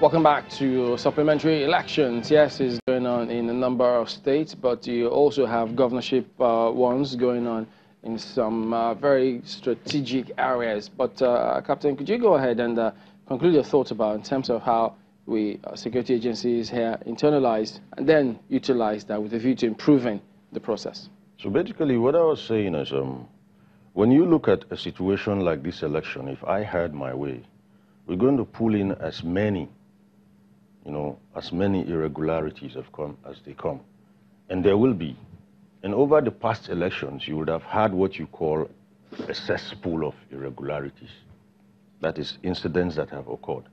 Welcome back to supplementary elections. Yes, it's going on in a number of states, but you also have governorship ones going on in some very strategic areas. But Captain, could you go ahead and conclude your thoughts about in terms of how we security agencies here internalize and then utilize that with a view to improving the process? So basically what I was saying is when you look at a situation like this election, if I had my way, we're going to pull in as many irregularities as they come. And there will be. And over the past elections, you would have had what you call a cesspool of irregularities. That is, incidents that have occurred.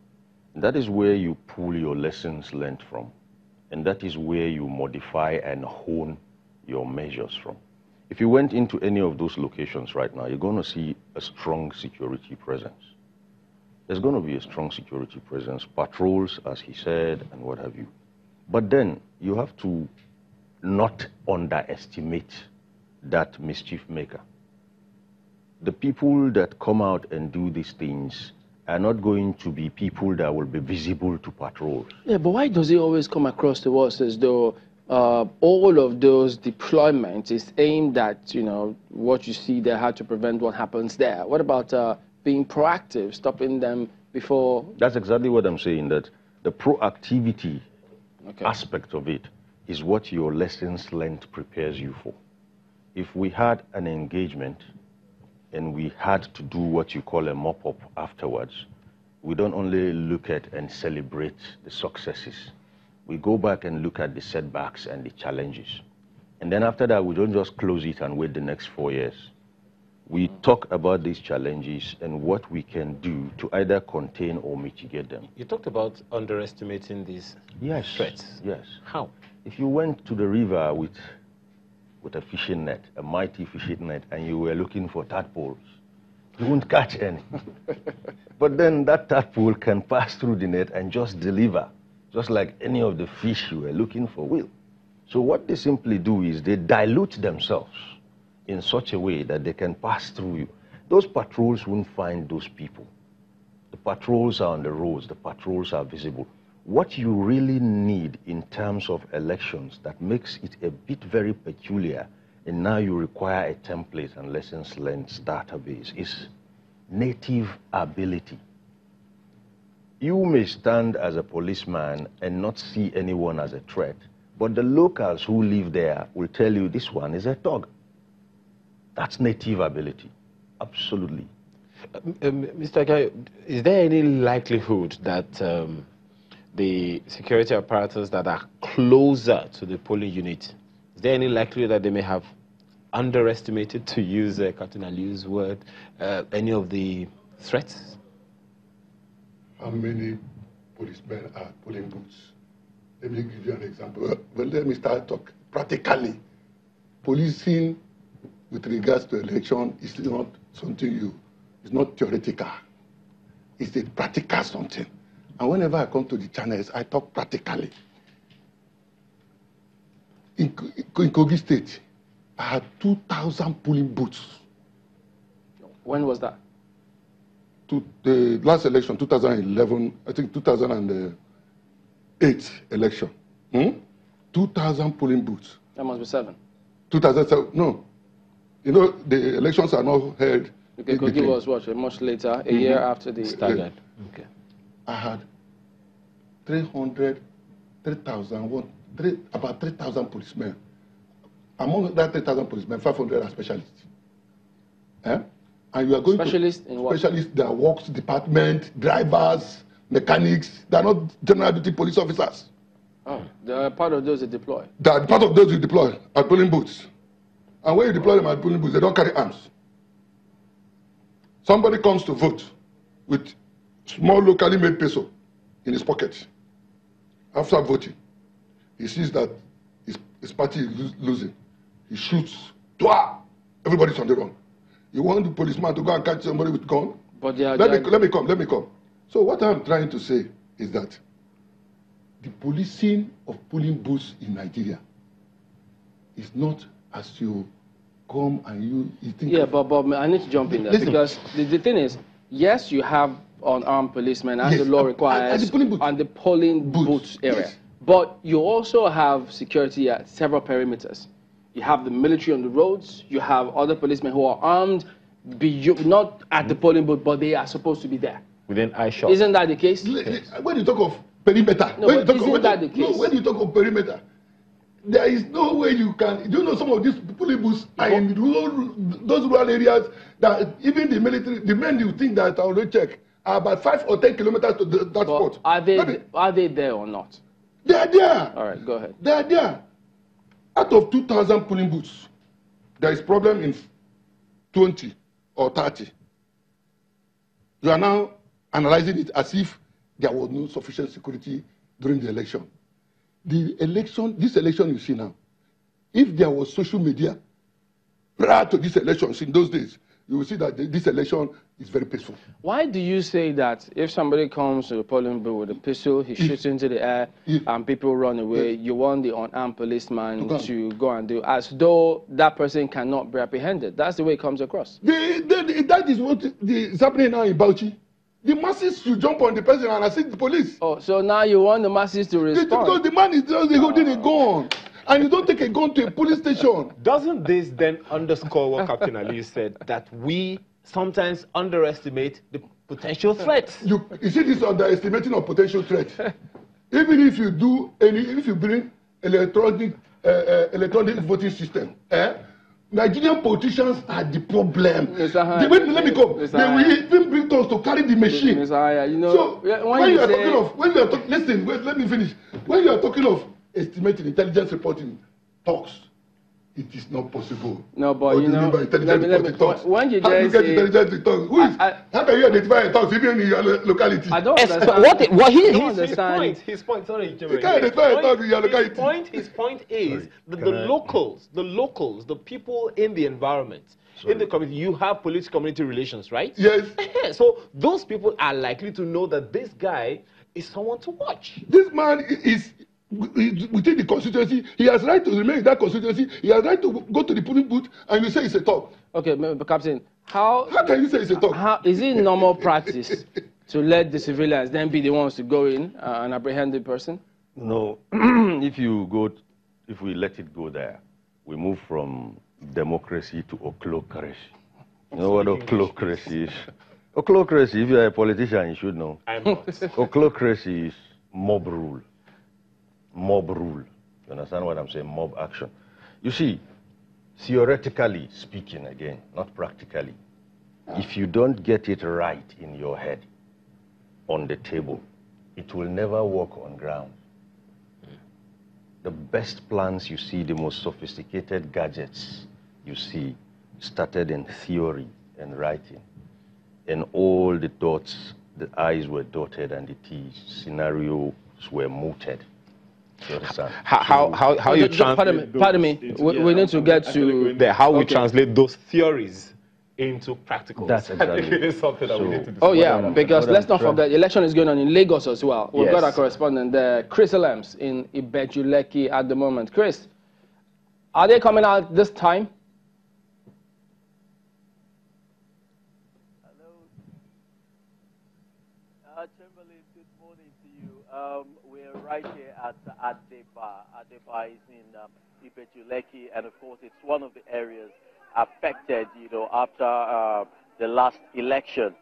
And that is where you pull your lessons learned from. And that is where you modify and hone your measures from. If you went into any of those locations right now, you're going to see a strong security presence. There's going to be a strong security presence, patrols, as he said, and what have you. But then you have to not underestimate that mischief maker. The people that come out and do these things are not going to be people that will be visible to patrols. Yeah, but why does it always come across to us as though all of those deployments is aimed at, what you see there, how to prevent what happens there? What about being proactive, stopping them before? That's exactly what I'm saying, that the proactivity aspect of it is what your lessons learned prepares you for. If we had an engagement and we had to do what you call a mop-up afterwards, we don't only look at and celebrate the successes. We go back and look at the setbacks and the challenges. And then after that, we don't just close it and wait the next 4 years. We talk about these challenges and what we can do to either contain or mitigate them. You talked about underestimating these threats. Yes. How? If you went to the river with a fishing net, a mighty fishing net, and you were looking for tadpoles, you won't catch any. But then that tadpole can pass through the net and just deliver, just like any of the fish you were looking for will. So what they simply do is they dilute themselves in such a way that they can pass through you. Those patrols won't find those people. The patrols are on the roads, the patrols are visible. What you really need in terms of elections that makes it a bit very peculiar, and now you require a template and lessons learned database, is native ability. You may stand as a policeman and not see anyone as a threat, but the locals who live there will tell you this one is a thug. That's native ability, absolutely. Mr. Guy, is there any likelihood that the security apparatus that are closer to the polling unit, is there any likelihood that they may have underestimated, to use Captain Aliu's word, any of the threats? How many policemen are polling booths? Let me give you an example. Well, let me start talk practically. Policing with regards to election is not something it's not theoretical. It's a practical something. And whenever I come to the channels, I talk practically. In Kogi State, I had 2,000 polling booths. When was that? To the last election, 2011, I think 2008 election. 2,000 polling booths. That must be 7. 2007, no. The elections are not held. Okay, Kogi was what, much later, a year after the staggered. Okay. I had about 3,000 policemen. Among that 3,000 policemen, 500 are specialists. And you are going specialists in what? Specialists that works department, drivers, mechanics. They are not general duty police officers. Oh, they are part of those that deploy. They are part of those you deploy at polling booths. And when you deploy them at polling booths, they don't carry arms. Somebody comes to vote with small locally made peso in his pocket. After voting, he sees that his party is losing. He shoots. Everybody's on the run. You want the policeman to go and catch somebody with gun? But they are let me come. So what I'm trying to say is that the policing of polling booths in Nigeria is not as you come and you think. Yeah, but I need to jump in there. Listen. Because the thing is, yes, you have unarmed policemen, as Yes, the law at requires, the polling booth. on the polling booth area. Yes. But you also have security at several perimeters. You have the military on the roads. You have other policemen who are armed, not at the polling booth, but they are supposed to be there. Within eyeshot. Isn't that the case? When you talk of perimeter, No, but isn't that the case? No, when you talk of perimeter, there is no way you can. Do you know some of these polling booths are in those rural areas that even the military, the men you think that are on check are about 5 or 10 kilometers to that spot. Are they there or not? They are there. All right, go ahead. They are there. Out of 2,000 polling booths, there is problem in 20 or 30. You are now analyzing it as if there was no sufficient security during the election. This election you see now, if there was social media prior to these elections in those days, you will see that this election is very peaceful. Why do you say that if somebody comes to the polling booth with a pistol, he shoots into the air, and people run away, you want the unarmed policeman to go and do, as though that person cannot be apprehended? That's the way it comes across. That is what is happening now in Bauchi. The masses should jump on the person and assist the police. Oh, so now you want the masses to respond? Because the man is just holding a gun. And you don't take a gun to a police station. Doesn't this then underscore what Captain Ali said, that we sometimes underestimate the potential threats? You see this underestimating of potential threat. Even if you if you bring electronic voting system, Nigerian politicians are the problem. Let me go. They will even bring us to carry the machine. You know, so when you are talking listen, wait, let me finish. When you are talking of estimating intelligence reporting talks, it is not possible. No, but you know, when you get intelligence reporting, how can you identify a talks even in your locality? I don't understand. His point. Sorry, you can't identify a talk in your locality. His point is that the locals, the people in the environment, in the community, you have police community relations, right? Yes. So those people are likely to know that this guy is someone to watch. This man is within the constituency. He has right to remain in that constituency. He has right to go to the polling booth, and you say it's a talk. Okay, but Captain, how can you say it's a talk? How is it normal practice to let the civilians then be the ones to go in and apprehend the person? No, if we let it go there, we move from democracy to ochlocracy. You know what ochlocracy is? Ochlocracy, if you're a politician, you should know. I'm not. Ochlocracy is mob rule. Mob rule. You understand what I'm saying? Mob action. You see, theoretically speaking again, not practically, if you don't get it right in your head, on the table, it will never work on ground. The best plans you see, the most sophisticated gadgets you see, started in theory and writing. And all the dots, the I's were dotted and the T's, scenarios were mooted. You understand? How you translate pardon me. We need to get to how we translate those theories into practical. That's exactly something that we need to discuss. Oh yeah, because let's not forget, the election is going on in Lagos as well. We've got our Yes. correspondent there, Chris Elems in Ibejuleki at the moment. Chris, are they coming out this time? Hello. Chamberlain, good morning to you. We're right here at Adeba. Adeba is in Ibejuleki, and of course it's one of the areas affected, after the last election.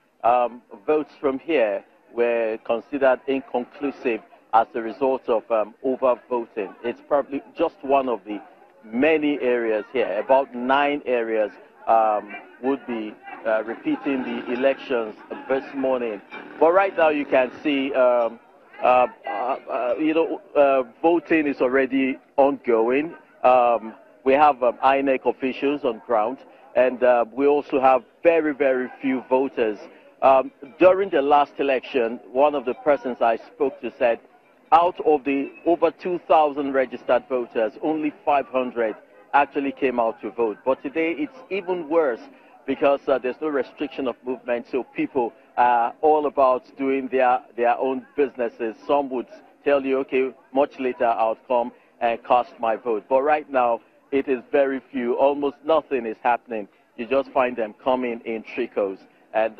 Votes from here were considered inconclusive as a result of overvoting. It's probably just one of the many areas here. About 9 areas would be repeating the elections this morning. But right now you can see, voting is already ongoing. We have INEC officials on ground, and we also have very, very few voters. During the last election, one of the persons I spoke to said, out of the over 2,000 registered voters, only 500 actually came out to vote. But today it's even worse because there's no restriction of movement, so people are all about doing their own businesses. Some would tell you, okay, much later I'll come and cast my vote. But right now, it is very few. Almost nothing is happening. You just find them coming in trickles. And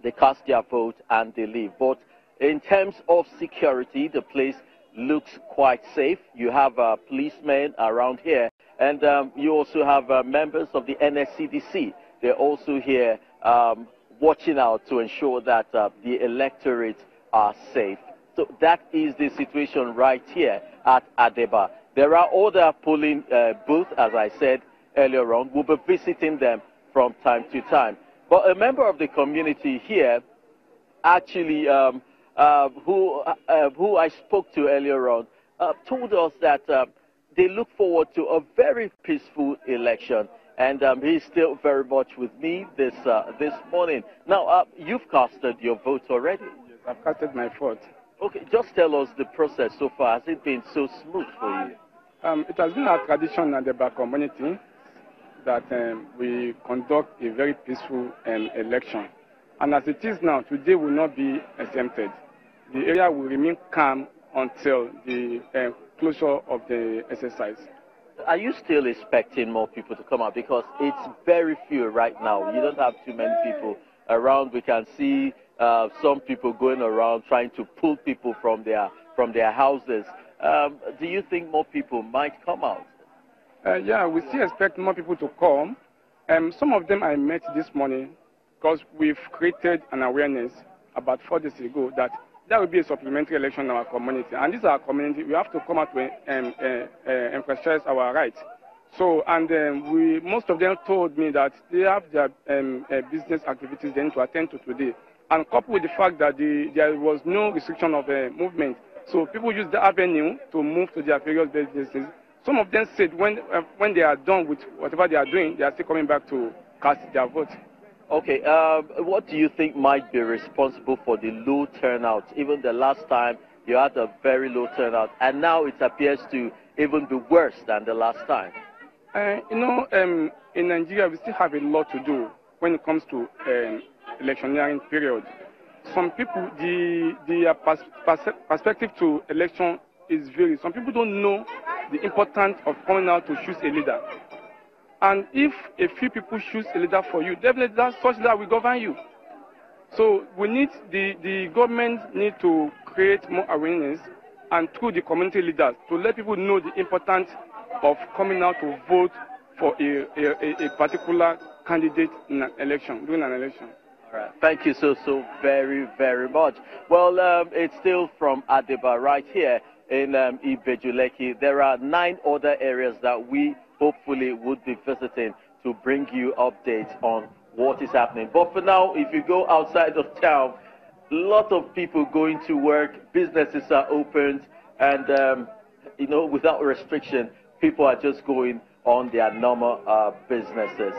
they cast their vote and they leave. But in terms of security, the place looks quite safe. You have policemen around here, and you also have members of the NSCDC. They're also here watching out to ensure that the electorate are safe. So that is the situation right here at Adeba. There are other polling booths, as I said earlier on. We'll be visiting them from time to time. But a member of the community here actually who I spoke to earlier on told us that they look forward to a very peaceful election, and he's still very much with me this morning. Now, you've casted your vote already. Yes, I've casted my vote. Okay, just tell us the process so far. Has it been so smooth for you? It has been our tradition at the Bar community that we conduct a very peaceful election. And as it is now, today will not be exempted. The area will remain calm until the closure of the exercise. Are you still expecting more people to come out? Because it's very few right now. You don't have too many people around. We can see some people going around trying to pull people from their houses. Do you think more people might come out? Yeah, we still expect more people to come. Some of them I met this morning because we've created an awareness about 4 days ago that there will be a supplementary election in our community. And this is our community. We have to come out to emphasize our rights. So, and most of them told me that they have their business activities they need to attend to today. And coupled with the fact that there was no restriction of movement, so people use the avenue to move to their various businesses. Some of them said when they are done with whatever they are doing, they are still coming back to cast their vote. Okay, what do you think might be responsible for the low turnout? Even the last time you had a very low turnout, and now it appears to even be worse than the last time. In Nigeria, we still have a lot to do when it comes to electioneering period. Some people, the perspective to election is varied. Some people don't know the importance of coming out to choose a leader. And if a few people choose a leader for you, definitely that such leader will govern you. So we need, the government need to create more awareness and through the community leaders to let people know the importance of coming out to vote for a particular candidate in an election, during an election. All right. Thank you so very, very much. Well, it's still from Adeba right here in Ibejuleki. There are 9 other areas that we hopefully would be visiting to bring you updates on what is happening. But for now, if you go outside of town, a lot of people going to work, businesses are opened, and without restriction, people are just going on their normal businesses.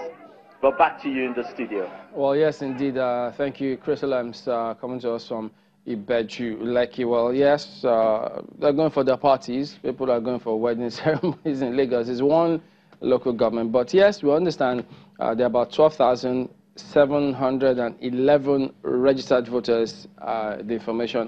But back to you in the studio. Well, yes, indeed. Thank you, Chris Lambs, coming to us from Ibejuleki. Well, yes, they're going for their parties. People are going for wedding ceremonies in Lagos. It's one local government. But yes, we understand there are about 12,711 registered voters, the information